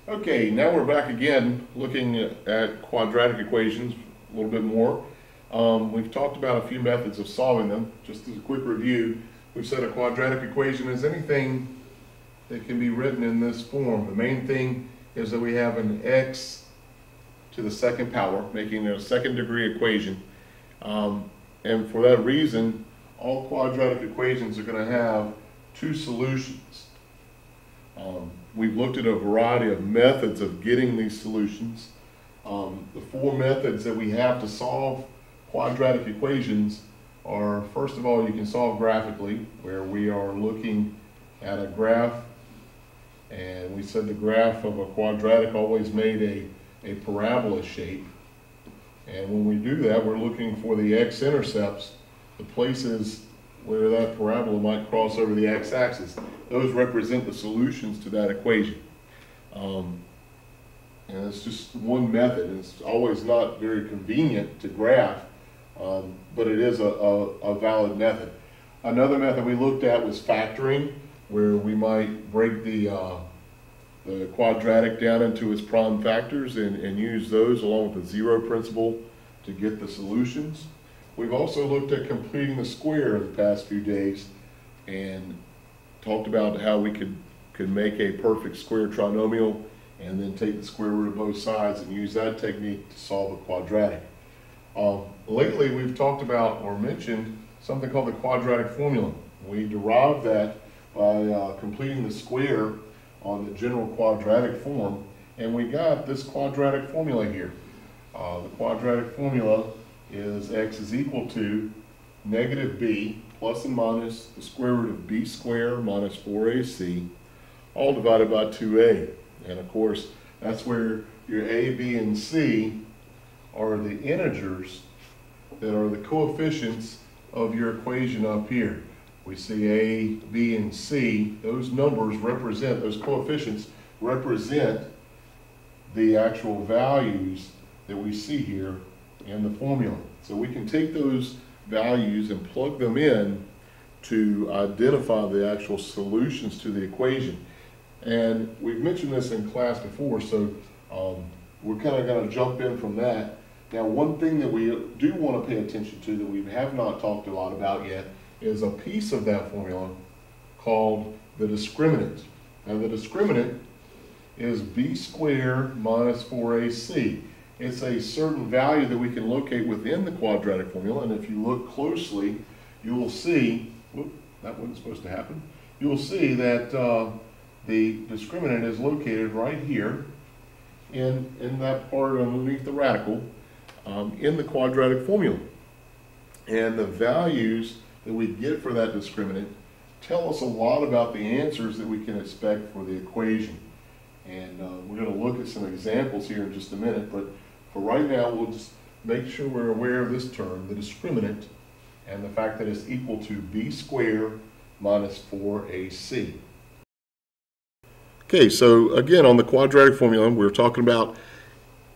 Okay, now we're back again looking at quadratic equations a little bit more. We've talked about a few methods of solving them. Just as a quick review, we've said a quadratic equation is anything that can be written in this form. The main thing is that we have an x to the second power, making it a second degree equation. And for that reason, all quadratic equations are going to have two solutions. We've looked at a variety of methods of getting these solutions. The four methods that we have to solve quadratic equations are, first of all, you can solve graphically, where we are looking at a graph, and we said the graph of a quadratic always made a parabola shape. And when we do that, we're looking for the x-intercepts, the places where that parabola might cross over the x-axis. Those represent the solutions to that equation. And it's just one method. It's always not very convenient to graph, but it is a valid method. Another method we looked at was factoring, where we might break the quadratic down into its prime factors and use those along with the zero principle to get the solutions. We've also looked at completing the square the past few days and talked about how we could make a perfect square trinomial and then take the square root of both sides and use that technique to solve a quadratic. Lately we've talked about or mentioned something called the quadratic formula. We derived that by completing the square on the general quadratic form, and we got this quadratic formula here. The quadratic formula is x is equal to negative b plus and minus the square root of b squared minus 4ac, all divided by 2a. And of course, that's where your a, b, and c are the integers that are the coefficients of your equation up here. We see a, b, and c. Those numbers represent, those coefficients represent the actual values that we see here in the formula. So we can take those values and plug them in to identify the actual solutions to the equation. And we've mentioned this in class before, so we're kind of going to jump in from that. Now, one thing that we do want to pay attention to that we have not talked a lot about yet is a piece of that formula called the discriminant. Now, the discriminant is b squared minus 4ac. It's a certain value that we can locate within the quadratic formula, and if you look closely, you will see, whoop, that wasn't supposed to happen, you will see that the discriminant is located right here in that part underneath the radical in the quadratic formula. And the values that we get for that discriminant tell us a lot about the answers that we can expect for the equation. And we're going to look at some examples here in just a minute, but for right now, we'll just make sure we're aware of this term, the discriminant, and the fact that it's equal to b squared minus 4ac. Okay, so again, on the quadratic formula, we're talking about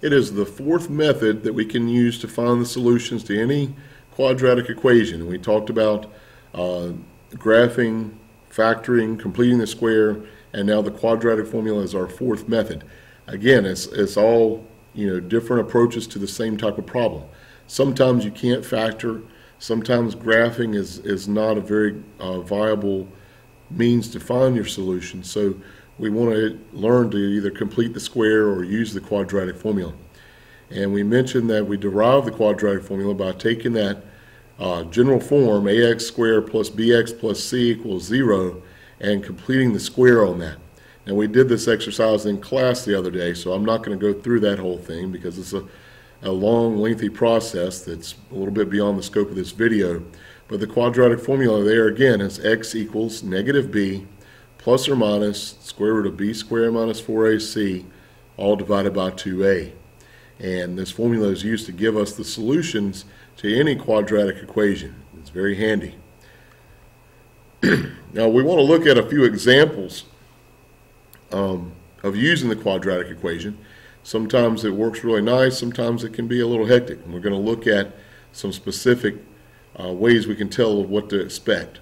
it is the fourth method that we can use to find the solutions to any quadratic equation. We talked about graphing, factoring, completing the square, and now the quadratic formula is our fourth method. Again, it's all different approaches to the same type of problem. Sometimes you can't factor. Sometimes graphing is not a very viable means to find your solution. So we want to learn to either complete the square or use the quadratic formula. And we mentioned that we derive the quadratic formula by taking that general form, ax squared plus bx plus c equals 0, and completing the square on that. And we did this exercise in class the other day, so I'm not going to go through that whole thing because it's a long, lengthy process that's a little bit beyond the scope of this video. But the quadratic formula there again is x equals negative b plus or minus square root of b squared minus 4ac, all divided by 2a. And this formula is used to give us the solutions to any quadratic equation. It's very handy. Now we want to look at a few examples of using the quadratic equation. Sometimes it works really nice, sometimes it can be a little hectic. And we're going to look at some specific ways we can tell what to expect.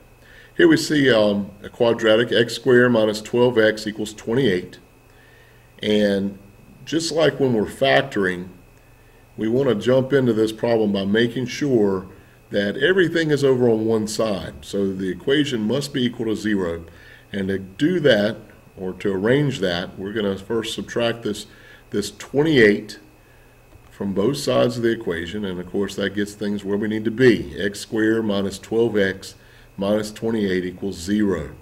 Here we see a quadratic, x squared minus 12x equals 28. And just like when we're factoring, we want to jump into this problem by making sure that everything is over on one side. So the equation must be equal to 0. And to do that, or to arrange that, we're going to first subtract this 28 from both sides of the equation. And of course that gets things where we need to be. X squared minus 12x minus 28 equals 0.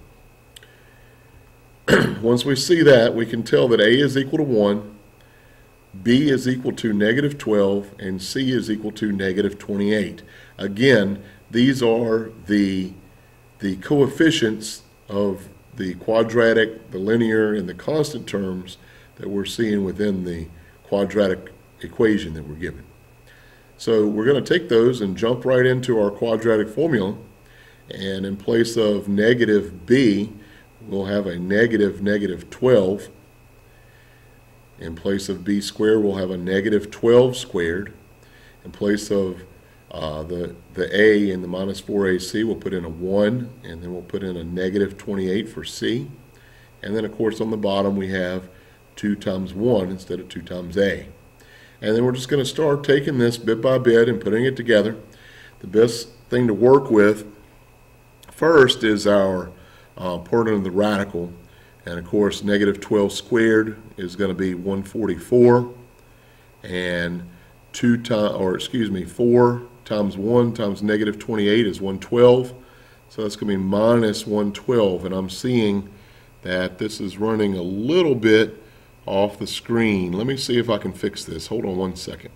Once we see that, we can tell that A is equal to 1, B is equal to negative 12, and C is equal to negative 28. Again, these are the coefficients of the quadratic, the linear, and the constant terms that we're seeing within the quadratic equation that we're given. So we're going to take those and jump right into our quadratic formula, and in place of negative b, we'll have a negative 12. In place of b squared, we'll have a negative 12 squared. In place of the a in the minus 4ac, we'll put in a 1, and then we'll put in a negative 28 for c. And then, of course, on the bottom we have 2 times 1 instead of 2 times a. And then we're just going to start taking this bit by bit and putting it together. The best thing to work with first is our part under the radical. And of course, negative 12 squared is going to be 144, and 4 times 1 times negative 28 is 112. So that's going to be minus 112, and I'm seeing that this is running a little bit off the screen. Let me see if I can fix this. Hold on one second.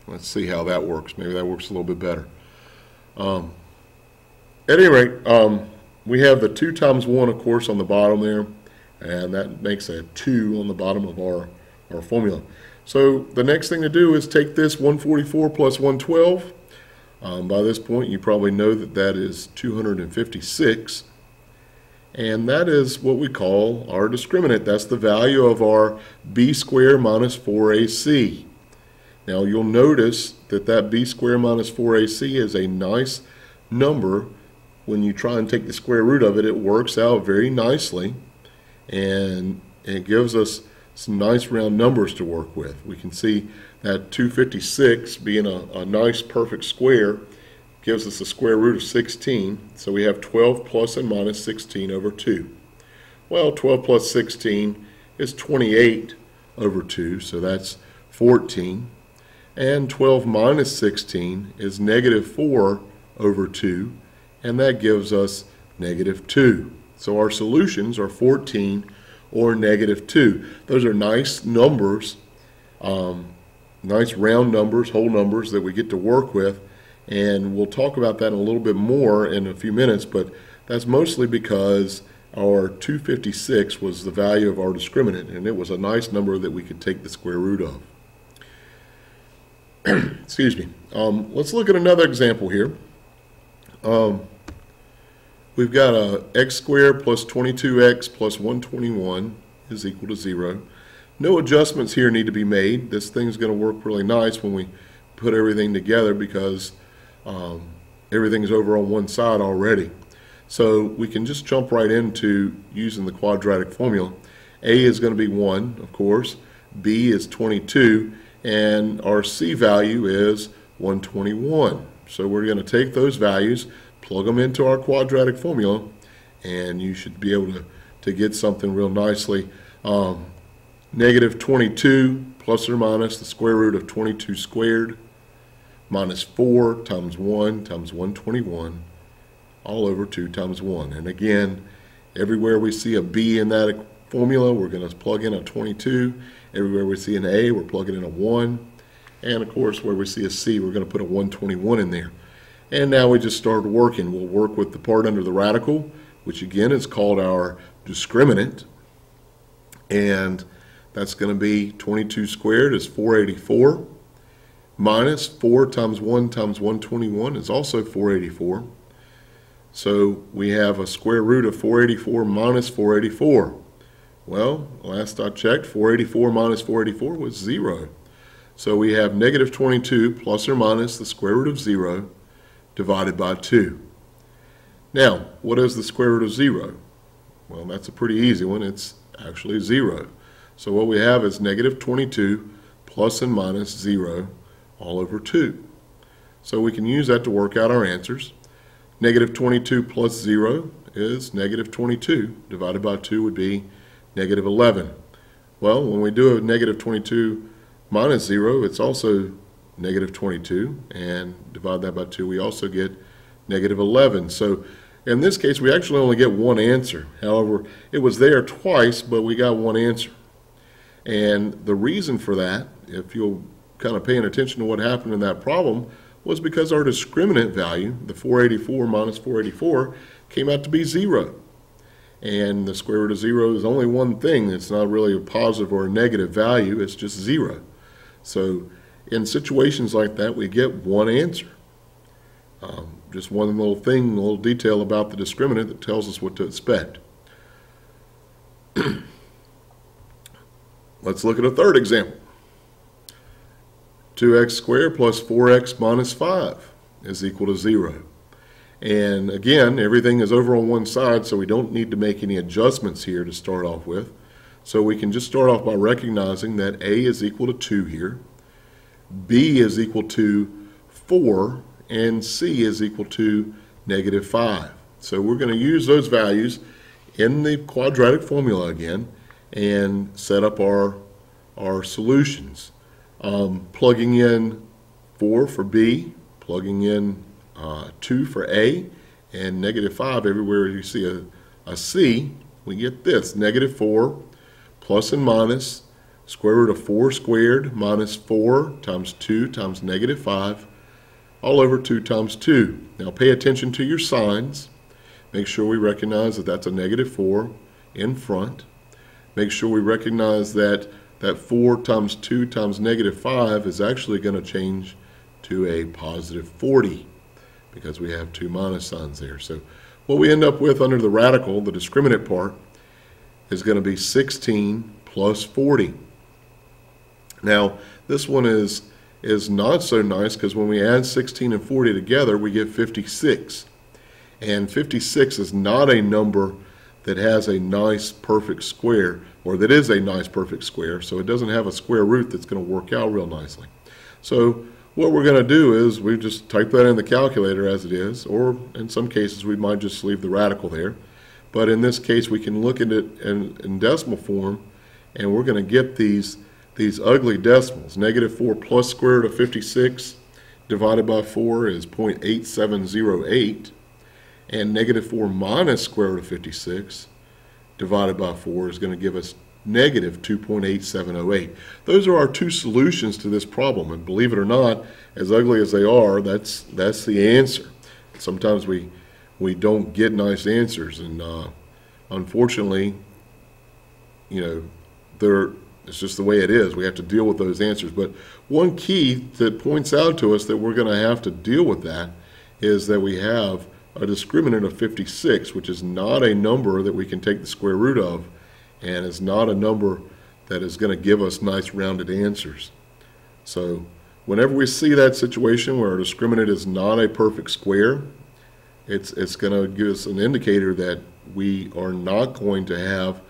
Let's see how that works. Maybe that works a little bit better. At any rate, we have the 2 times 1, of course, on the bottom there, and that makes a 2 on the bottom of our formula. So the next thing to do is take this 144 plus 112. By this point, you probably know that that is 256. And that is what we call our discriminant. That's the value of our b squared minus 4ac. Now you'll notice that that b squared minus 4ac is a nice number. When you try and take the square root of it, it works out very nicely. And it gives us some nice round numbers to work with. We can see that 256 being a nice perfect square gives us a square root of 16. So we have 12 plus and minus 16 over 2. Well, 12 plus 16 is 28 over 2, so that's 14. And 12 minus 16 is negative 4 over 2, and that gives us negative 2. So our solutions are 14 or negative 2. Those are nice numbers, nice round numbers, whole numbers that we get to work with. And we'll talk about that a little bit more in a few minutes, but that's mostly because our 256 was the value of our discriminant, and it was a nice number that we could take the square root of. Excuse me. Let's look at another example here. We've got a x squared plus 22x plus 121 is equal to 0. No adjustments here need to be made. This thing's going to work really nice when we put everything together because everything's over on one side already. So we can just jump right into using the quadratic formula. A is going to be 1, of course. B is 22. And our C value is 121. So we're going to take those values, plug them into our quadratic formula, and you should be able to get something real nicely. Negative 22 plus or minus the square root of 22 squared minus 4 times 1 times 121 all over 2 times 1. And again, everywhere we see a B in that formula, we're going to plug in a 22. Everywhere we see an A, we're plugging in a 1. And of course, where we see a C, we're going to put a 121 in there. And now we just start working. We'll work with the part under the radical, which again is called our discriminant. And that's going to be 22 squared is 484. Minus 4 times 1 times 121 is also 484. So we have a square root of 484 minus 484. Well, last I checked, 484 minus 484 was 0. So we have negative 22 plus or minus the square root of 0 divided by 2. Now, what is the square root of 0? Well, that's a pretty easy one. It's actually 0. So what we have is negative 22 plus and minus 0 all over 2. So we can use that to work out our answers. Negative 22 plus 0 is negative 22. Divided by 2 would be negative 11. Well, when we do a negative 22 minus 0, it's also negative 22. And divide that by 2, we also get negative 11. So in this case, we actually only get one answer. However, it was there twice, but we got one answer. And the reason for that, if you'll kind of paying attention to what happened in that problem, was because our discriminant value, the 484 minus 484, came out to be 0. And the square root of 0 is only one thing. It's not really a positive or a negative value. It's just 0. So in situations like that, we get one answer. Just one little thing, a little detail about the discriminant that tells us what to expect. Let's look at a third example. 2x squared plus 4x minus 5 is equal to 0. And again, everything is over on one side, so we don't need to make any adjustments here to start off with. So we can just start off by recognizing that a is equal to 2 here, b is equal to 4, and c is equal to negative 5. So we're going to use those values in the quadratic formula again and set up our solutions. Plugging in 4 for b, plugging in 2 for a, and negative 5 everywhere you see a c, we get this, negative 4 plus and minus square root of 4 squared minus 4 times 2 times negative 5 all over 2 times 2. Now pay attention to your signs. Make sure we recognize that that's a negative 4 in front. Make sure we recognize that 4 times 2 times negative 5 is actually going to change to a positive 40 because we have 2 minus signs there. So what we end up with under the radical, the discriminant part, is going to be 16 plus 40. Now this one is not so nice because when we add 16 and 40 together, we get 56. And 56 is not a number that has a nice perfect square, or that is a nice perfect square, so it doesn't have a square root that's going to work out real nicely. So what we're going to do is we just type that in the calculator as it is, or in some cases we might just leave the radical there. But in this case we can look at it in decimal form, and we're going to get these ugly decimals. Negative 4 plus square root of 56 divided by 4 is 0.8708. And negative 4 minus square root of 56 divided by 4 is going to give us negative 2.8708. Those are our two solutions to this problem. And believe it or not, as ugly as they are, that's the answer. Sometimes we don't get nice answers. And unfortunately, it's just the way it is. We have to deal with those answers. But one key that points out to us that we're going to have to deal with that is that we have a discriminant of 56, which is not a number that we can take the square root of, and is not a number that is going to give us nice rounded answers. So whenever we see that situation where a discriminant is not a perfect square, it's going to give us an indicator that we are not going to have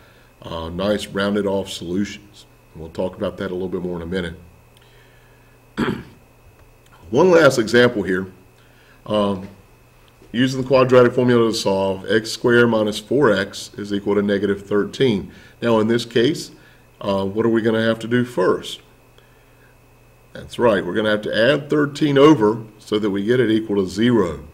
nice rounded off solutions. And we'll talk about that a little bit more in a minute. One last example here. Using the quadratic formula to solve, x squared minus 4x is equal to negative 13. Now in this case, what are we going to have to do first? That's right, we're going to have to add 13 over so that we get it equal to 0.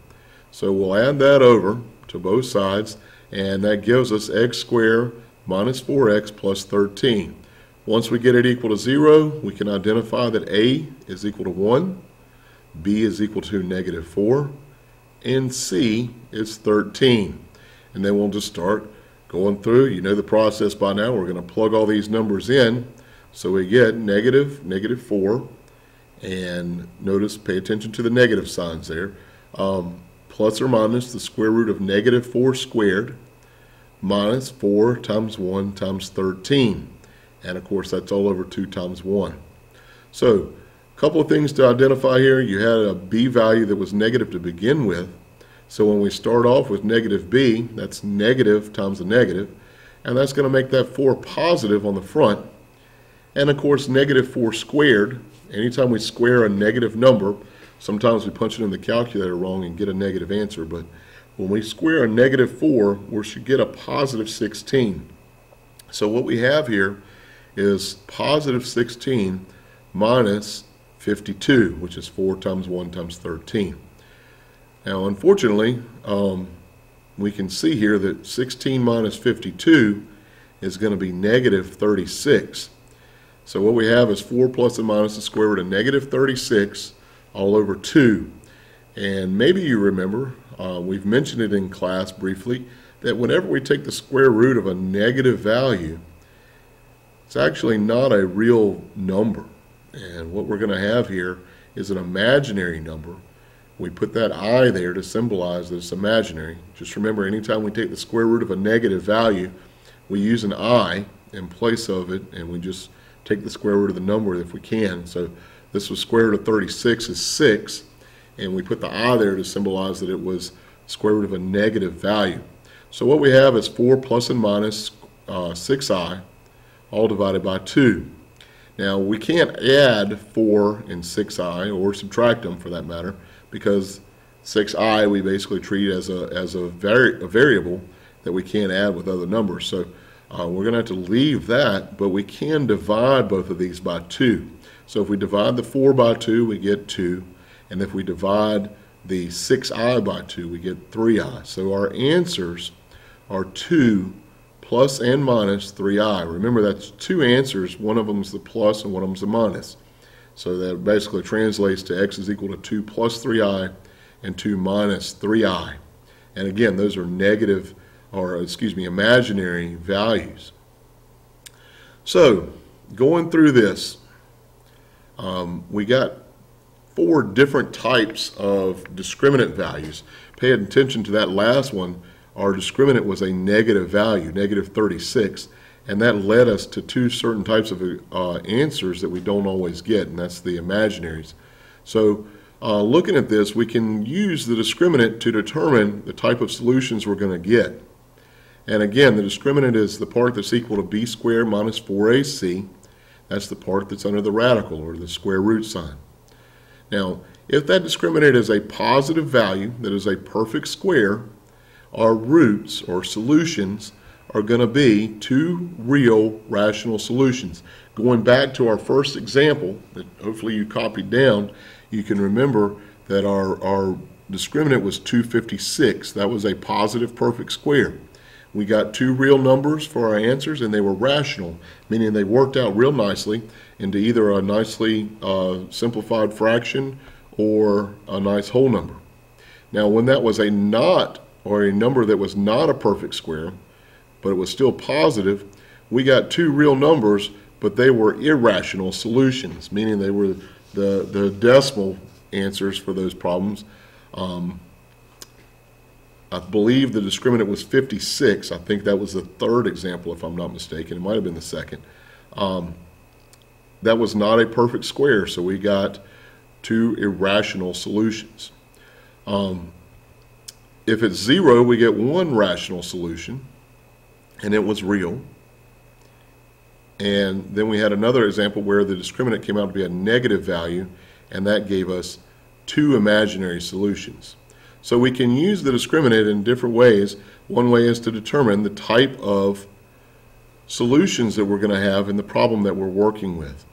So we'll add that over to both sides, and that gives us x squared minus 4x plus 13. Once we get it equal to 0, we can identify that a is equal to 1, b is equal to negative 4, and c is 13. And then we'll just start going through. You know the process by now. We're going to plug all these numbers in. So we get negative 4, and notice, pay attention to the negative signs there, plus or minus the square root of negative 4 squared minus 4 times 1 times 13. And of course that's all over 2 times 1. So a couple of things to identify here. You had a b value that was negative to begin with. So when we start off with negative b, that's negative times a negative, and that's going to make that 4 positive on the front. And of course, negative 4 squared, anytime we square a negative number, sometimes we punch it in the calculator wrong and get a negative answer, but when we square a negative 4, we should get a positive 16. So what we have here is positive 16 minus 52, which is 4 times 1 times 13. Now, unfortunately, we can see here that 16 minus 52 is going to be negative 36. So what we have is 4 plus and minus the square root of negative 36 all over 2. And maybe you remember, we've mentioned it in class briefly, that whenever we take the square root of a negative value, it's actually not a real number. And what we're going to have here is an imaginary number. We put that I there to symbolize that it's imaginary. Just remember, anytime we take the square root of a negative value, we use an I in place of it, and we just take the square root of the number if we can. So this was square root of 36 is 6, and we put the I there to symbolize that it was square root of a negative value. So what we have is 4 plus and minus 6i, all divided by 2. Now, we can't add 4 and 6i, or subtract them for that matter, because 6i we basically treat as a variable that we can't add with other numbers. So we're going to have to leave that, but we can divide both of these by 2. So if we divide the 4 by 2, we get 2. And if we divide the 6i by 2, we get 3i. So our answers are 2 plus and minus 3i. Remember, that's two answers. One of them is the plus and one of them is the minus. So that basically translates to x is equal to 2 plus 3i and 2 minus 3i. And again, those are negative, or excuse me, imaginary values. So going through this, we got 4 different types of discriminant values. Pay attention to that last one. Our discriminant was a negative value, negative 36, and that led us to 2 certain types of answers that we don't always get, and that's the imaginaries. So looking at this, we can use the discriminant to determine the type of solutions we're going to get. And again, the discriminant is the part that's equal to b squared minus 4ac. That's the part that's under the radical, or the square root sign. Now, if that discriminant is a positive value, that is a perfect square, our roots, or solutions, are going to be 2 real rational solutions. Going back to our first example that hopefully you copied down, you can remember that our discriminant was 256. That was a positive perfect square. We got 2 real numbers for our answers, and they were rational, meaning they worked out real nicely into either a nicely simplified fraction or a nice whole number. Now, when that was a number that was not a perfect square, but it was still positive, we got 2 real numbers, but they were irrational solutions, meaning they were the decimal answers for those problems. I believe the discriminant was 56. I think that was the 3rd example, if I'm not mistaken. It might have been the 2nd. That was not a perfect square, so we got 2 irrational solutions. If it's 0, we get 1 rational solution, and it was real. And then we had another example where the discriminant came out to be a negative value, and that gave us 2 imaginary solutions. So we can use the discriminant in different ways. One way is to determine the type of solutions that we're going to have in the problem that we're working with.